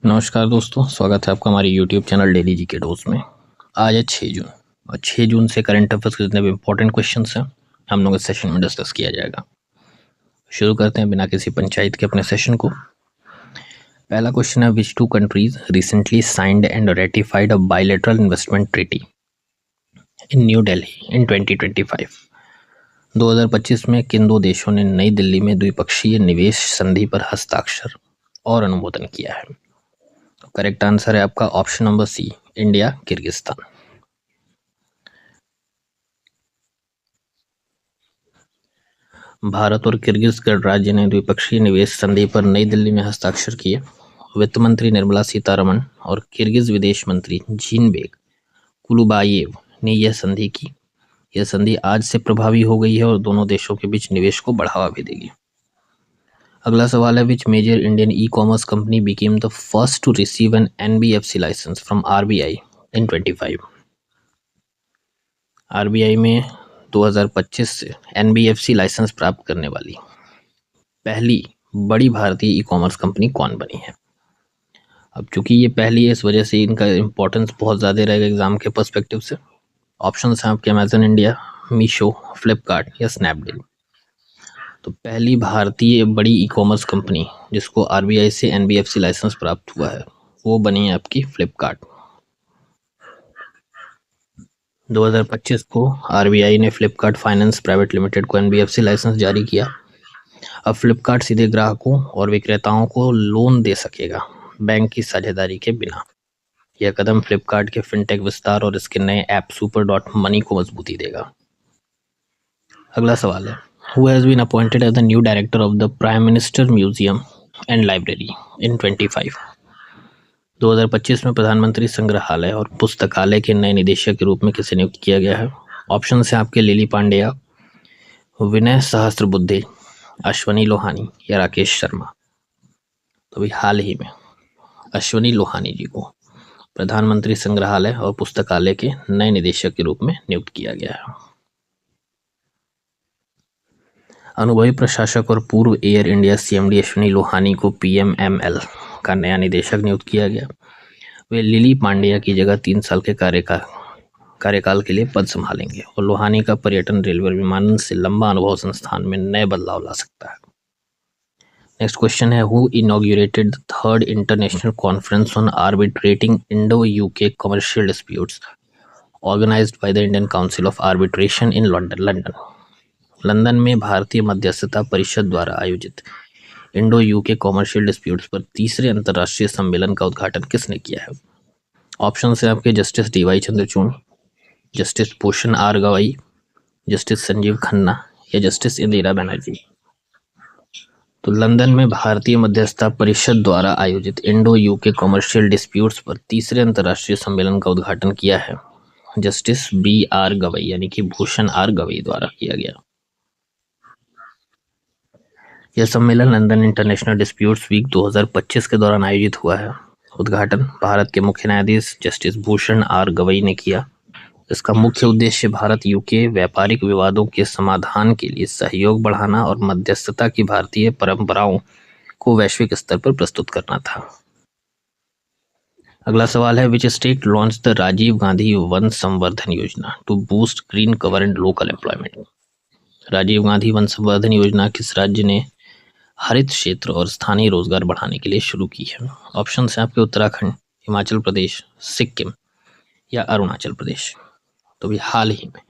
नमस्कार दोस्तों, स्वागत है आपका हमारे YouTube चैनल डेली जी के डोज में। आज है 6 जून और 6 जून से करंट अफेयर्स के जितने भी इम्पोर्टेंट क्वेश्चंस हैं हम लोग इस सेशन में डिस्कस किया जाएगा। शुरू करते हैं बिना किसी पंचायत के अपने सेशन को। पहला क्वेश्चन है, which two countries recently signed and ratified a bilateral investment treaty in new Delhi in 2025। 2025 में किन दो देशों ने नई दिल्ली में द्विपक्षीय निवेश संधि पर हस्ताक्षर और अनुमोदन किया है? करेक्ट आंसर है आपका option number C, India Kyrgyzstan. Bharat और किर्गिज गणराज्य ने द्विपक्षीय निवेश संधि पर नई दिल्ली में हस्ताक्षर किए। वित्त मंत्री निर्मला सीतारमण और किर्गिज विदेश मंत्री जीनबेक कुलुबायेव ने यह संधि की। यह संधि आज से प्रभावी हो गई है और दोनों देशों के बीच निवेश को बढ़ावा भी देगी। अगला सवाल है, which major Indian e commerce company became the first to receive an NBFC license from RBI in 25। RBI में 2025 से एनबीएफसी लाइसेंस प्राप्त करने वाली पहली बड़ी भारतीय ई कॉमर्स कंपनी कौन बनी है? अब चूंकि ये पहली है, इस वजह से इनका इम्पोर्टेंस बहुत ज़्यादा रहेगा एग्जाम के पर्सपेक्टिव से। ऑप्शंस हैं आपके अमेजन इंडिया, मीशो, फ्लिपकार्ट या स्नैपडील। तो पहली भारतीय बड़ी ई कॉमर्स कंपनी जिसको आरबीआई से एनबीएफसी लाइसेंस प्राप्त हुआ है वो बनी है आपकी फ्लिपकार्ट। 2025 को आरबीआई ने फ्लिपकार्ट फाइनेंस प्राइवेट लिमिटेड को एनबीएफसी लाइसेंस जारी किया। अब फ्लिपकार्ट सीधे ग्राहकों और विक्रेताओं को लोन दे सकेगा बैंक की साझेदारी के बिना। यह कदम फ्लिपकार्ट के फिनटेक विस्तार और इसके नए ऐप सुपर डॉट मनी को मजबूती देगा। अगला सवाल है, who has been appointed as the new director of the prime minister museum and library in 25। 2025 में प्रधानमंत्री संग्रहालय और पुस्तकालय के नए निदेशक के रूप में किसे नियुक्त किया गया है? ऑप्शन है आपके लिली पांडेया, विनय सहस्त्रबुद्धे, अश्वनी लोहानी या राकेश शर्मा। तो अभी हाल ही में अश्वनी लोहानी जी को प्रधानमंत्री संग्रहालय और पुस्तकालय के नए निदेशक के रूप में नियुक्त किया गया है। अनुभवी प्रशासक और पूर्व air India CMD Ashwani Lohani को पीएमएमएल का नया निदेशक नियुक्त किया गया। वे लिली पांडेया की जगह 3 साल के कार्यकाल के लिए पद संभालेंगे और लोहानी का पर्यटन, रेलवे और विमानन से लंबा अनुभव संस्थान में नए बदलाव ला सकता है। नेक्स्ट क्वेश्चन है, who inaugurated the 3rd international conference on arbitrating Indo UK commercial disputes organised by the Indian Council of Arbitration in London. London में भारतीय मध्यस्थता परिषद द्वारा आयोजित इंडो यूके कॉमर्शियल डिस्प्यूट्स पर तीसरे अंतर्राष्ट्रीय सम्मेलन का उद्घाटन किसने किया है? ऑप्शन है आपके justice DY Chandrachud, justice Bhushan R Gavai, justice Sanjiv Khanna या जस्टिस इंदिरा बनर्जी। तो लंदन में भारतीय मध्यस्थता परिषद द्वारा आयोजित इंडो यूके कॉमर्शियल डिस्प्यूट्स पर तीसरे अंतर्राष्ट्रीय सम्मेलन का उद्घाटन किया है जस्टिस बी आर गवई यानी कि भूषण आर गवई द्वारा किया गया। यह सम्मेलन लंदन इंटरनेशनल डिस्प्यूट्स वीक 2025 के दौरान आयोजित हुआ है। उद्घाटन भारत के मुख्य न्यायाधीश जस्टिस भूषण आर गवई ने किया। इसका मुख्य उद्देश्य भारत यूके व्यापारिक विवादों के समाधान के लिए सहयोग बढ़ाना और मध्यस्थता की भारतीय परंपराओं को वैश्विक स्तर पर प्रस्तुत करना था। अगला सवाल है, which state launch the Rajiv Gandhi वन संवर्धन योजना to boost green cover and local employment? Rajiv Gandhi वन संवर्धन योजना किस राज्य ने हरित क्षेत्र और स्थानीय रोजगार बढ़ाने के लिए शुरू की है? ऑप्शन है आपके उत्तराखंड, हिमाचल प्रदेश, सिक्किम या अरुणाचल प्रदेश। तो भी हाल ही में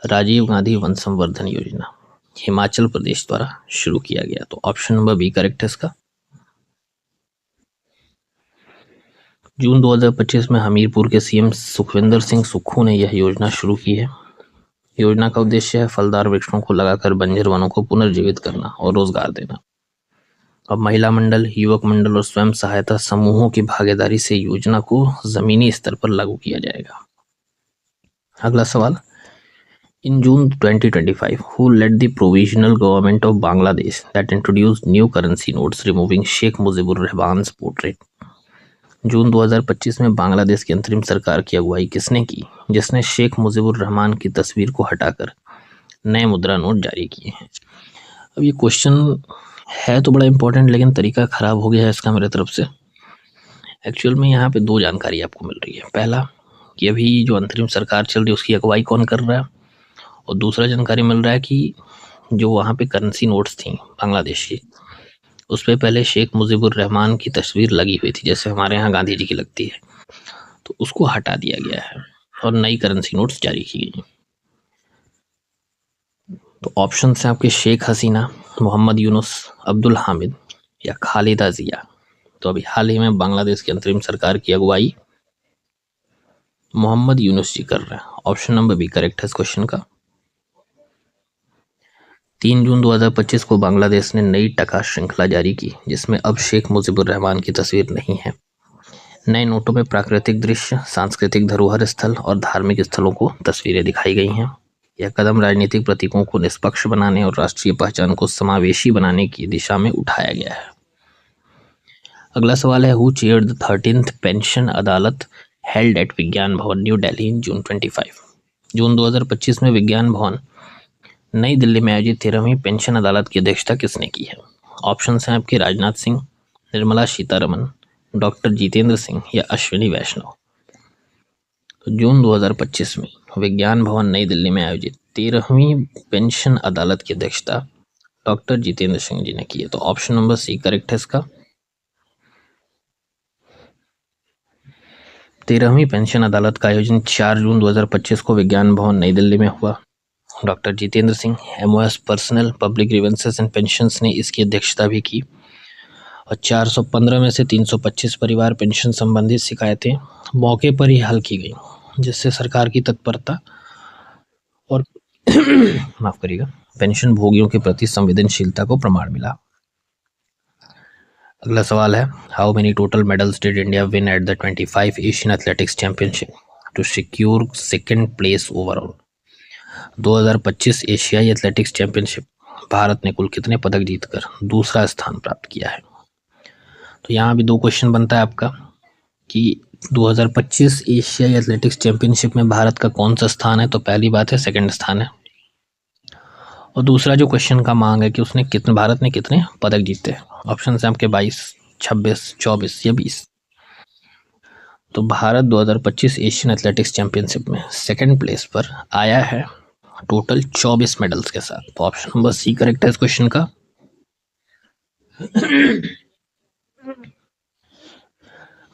राजीव गांधी वन संवर्धन योजना हिमाचल प्रदेश द्वारा शुरू किया गया। तो ऑप्शन नंबर बी करेक्ट है इसका। जून 2025 में हमीरपुर के सीएम सुखविंदर सिंह सुक्खू ने यह योजना शुरू की है। योजना का उद्देश्य है फलदार वृक्षों को लगाकर बंजर वनों को पुनर्जीवित करना और रोजगार देना। अब महिला मंडल, युवक मंडल और स्वयं सहायता समूहों की भागीदारी से योजना को जमीनी स्तर पर लागू किया जाएगा। अगला सवाल, in June 2025 who led the provisional government of Bangladesh that introduced new currency notes removing Sheikh Mujibur Rahman's portrait? जून 2025 में बांग्लादेश की अंतरिम सरकार की अगुवाई किसने की जिसने शेख मुजीबुर रहमान की तस्वीर को हटाकर नए मुद्रा नोट जारी किए हैं? अब ये क्वेश्चन है तो बड़ा इंपॉर्टेंट, लेकिन तरीका खराब हो गया है इसका मेरे तरफ से। एक्चुअल में यहाँ पे दो जानकारी आपको मिल रही है। पहला कि अभी जो अंतरिम सरकार चल रही है उसकी अगुवाई कौन कर रहा है, और दूसरा जानकारी मिल रहा है कि जो वहाँ पे करेंसी नोट्स थी बांग्लादेश की, उस पर पहले शेख मुजीबुर रहमान की तस्वीर लगी हुई थी, जैसे हमारे यहाँ गांधी जी की लगती है, तो उसको हटा दिया गया है और नई करेंसी नोट्स जारी की गई। तो ऑप्शन है आपके शेख हसीना, मोहम्मद यूनुस, अब्दुल हामिद या खालिदा जिया। तो अभी हाल ही में बांग्लादेश की अंतरिम सरकार की अगुवाई मोहम्मद यूनुस जी कर रहे हैं। ऑप्शन नंबर बी करेक्ट है इस क्वेश्चन का। 3 जून 2025 को बांग्लादेश ने नई टका श्रृंखला जारी की, जिसमें अब शेख मुजीबुर रहमान की तस्वीर नहीं है। नए नोटों में प्राकृतिक दृश्य, सांस्कृतिक धरोहर स्थल और धार्मिक स्थलों को तस्वीरें दिखाई गई हैं। यह कदम राजनीतिक प्रतीकों को निष्पक्ष बनाने और राष्ट्रीय पहचान को समावेशी बनाने की दिशा में उठाया गया है। अगला सवाल है, who chaired the 13th pension अदालत हेल्ड एट विज्ञान भवन न्यू दिल्ली इन जून 25। जून 2025 में विज्ञान भवन नई दिल्ली में आयोजित 13वीं पेंशन अदालत की अध्यक्षता किसने की है? ऑप्शन हैं आपके राजनाथ सिंह, निर्मला सीतारमन, डॉक्टर जितेंद्र सिंह या अश्विनी वैष्णव। तो जून 2025 में विज्ञान भवन नई दिल्ली में आयोजित 13वीं पेंशन अदालत की अध्यक्षता डॉक्टर जितेंद्र सिंह जी ने की है। तो ऑप्शन नंबर सी करेक्ट है इसका। 13वीं पेंशन अदालत का आयोजन 4 जून 2025 को विज्ञान भवन नई दिल्ली में हुआ। Doctor Jitendra Singh, MOS personnel public grievances and pensions ने इसकी अध्यक्षता भी की और 415 में से 325 परिवार पेंशन संबंधित शिकायतें मौके पर ही हल की गई, जिससे सरकार की तत्परता और माफ करिएगा पेंशन भोगियों के प्रति संवेदनशीलता को प्रमाण मिला। अगला सवाल है, how many total medals did India win at the 25 Asian athletics championship to secure second place overall. 2025 एशियाई एथलेटिक्स चैंपियनशिप भारत ने कुल कितने पदक जीतकर दूसरा स्थान प्राप्त किया है? तो यहाँ भी दो क्वेश्चन बनता है आपका कि 2025 एशियाई एथलेटिक्स चैंपियनशिप में भारत का कौन सा स्थान है? तो पहली बात है सेकंड स्थान है, और दूसरा जो क्वेश्चन का मांग है कि उसने कितने भारत ने कितने पदक जीते। ऑप्शन है आपके 22, 26, 24 या 20। तो भारत 2025 एशियन एथलेटिक्स चैंपियनशिप में सेकंड प्लेस पर आया है टोटल 24 मेडल्स के साथ। तो ऑप्शन नंबर सी करेक्ट है इस क्वेश्चन का।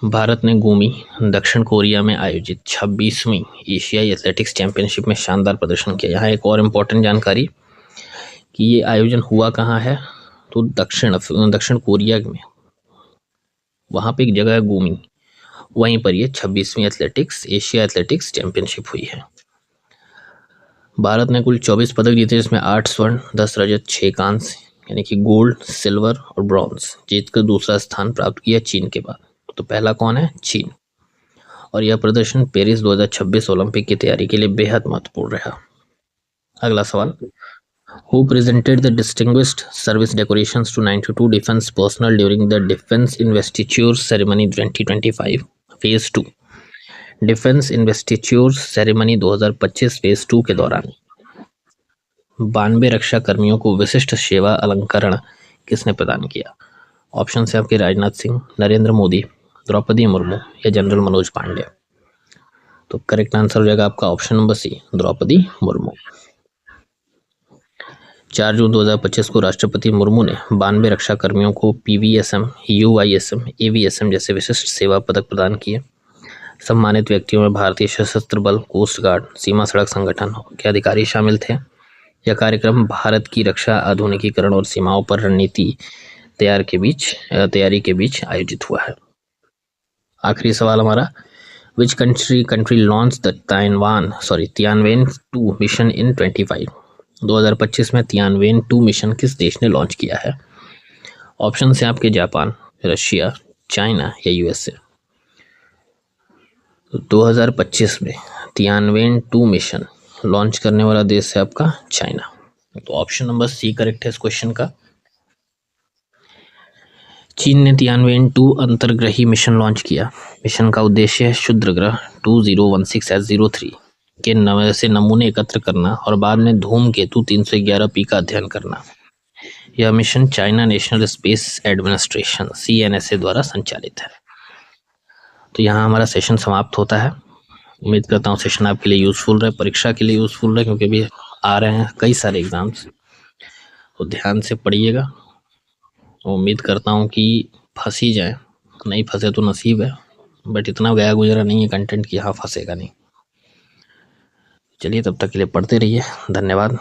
भारत ने गुमी दक्षिण कोरिया में आयोजित 26वीं एशियाई एथलेटिक्स चैंपियनशिप में शानदार प्रदर्शन किया। यहाँ एक और इम्पोर्टेंट जानकारी कि ये आयोजन हुआ कहाँ है, तो दक्षिण कोरिया में, वहाँ पे एक जगह है गुमी, वहीं पर ये 26वीं एशिया एथलेटिक्स चैंपियनशिप हुई है। भारत ने कुल 24 पदक जीते, जिसमें 8 स्वर्ण, 10 रजत, 6 कांस्य यानी कि गोल्ड, सिल्वर और ब्रॉन्ज जीतकर दूसरा स्थान प्राप्त किया चीन के बाद। तो पहला कौन है? चीन। और यह प्रदर्शन पेरिस 2026 ओलंपिक की तैयारी के लिए बेहद महत्वपूर्ण रहा। अगला सवाल, who presented the distinguished service decorations to 92 defence personnel during the defence investiture ceremony 2025 phase 2। Defence investiture ceremony 2025 phase 2 के दौरान 92 रक्षा कर्मियों को विशिष्ट सेवा अलंकरण किसने प्रदान किया? ऑप्शन है आपके राजनाथ सिंह, नरेंद्र मोदी, द्रौपदी मुर्मू या जनरल मनोज पांडे। तो करेक्ट आंसर हो जाएगा आपका option number C, Draupadi Murmu. 4 जून 2025 को राष्ट्रपति मुर्मू ने 92 रक्षा कर्मियों को PVSM, UISM, AVSM जैसे विशिष्ट सेवा पदक प्रदान किए। सम्मानित व्यक्तियों में भारतीय सशस्त्र बल, कोस्ट गार्ड, सीमा सड़क संगठन के अधिकारी शामिल थे। यह कार्यक्रम भारत की रक्षा आधुनिकीकरण और सीमाओं पर रणनीति तैयारी के बीच आयोजित हुआ है। आखिरी सवाल हमारा, which country launch the Tianwen 2 mission in 2025 में तियानवेन 2 मिशन किस देश ने लॉन्च किया है? ऑप्शन है आपके जापान, रशिया, चाइना या USA। 2025 में तियानवेन 2 मिशन लॉन्च करने वाला देश है आपका चाइना। तो ऑप्शन नंबर सी करेक्ट है इस क्वेश्चन का। चीन ने तियानवेन 2 अंतर्ग्रही मिशन लॉन्च किया। मिशन का उद्देश्य है क्षुद्र ग्रह 2016S03 के से नमूने एकत्र करना और बाद में धूमकेतु 311P का अध्ययन करना। यह mission China national space administration CNSA द्वारा संचालित है। तो यहाँ हमारा सेशन समाप्त होता है। उम्मीद करता हूँ सेशन आपके लिए यूज़फुल रहे, परीक्षा के लिए यूज़फुल रहे, क्योंकि अभी आ रहे हैं कई सारे एग्ज़ाम्स, तो ध्यान से पढ़िएगा। उम्मीद करता हूँ कि फंस ही जाए, नहीं फंसे तो नसीब है, बट इतना गया गुजरा नहीं है कंटेंट कि यहाँ फंसेगा नहीं। चलिए, तब तक के लिए पढ़ते रहिए। धन्यवाद।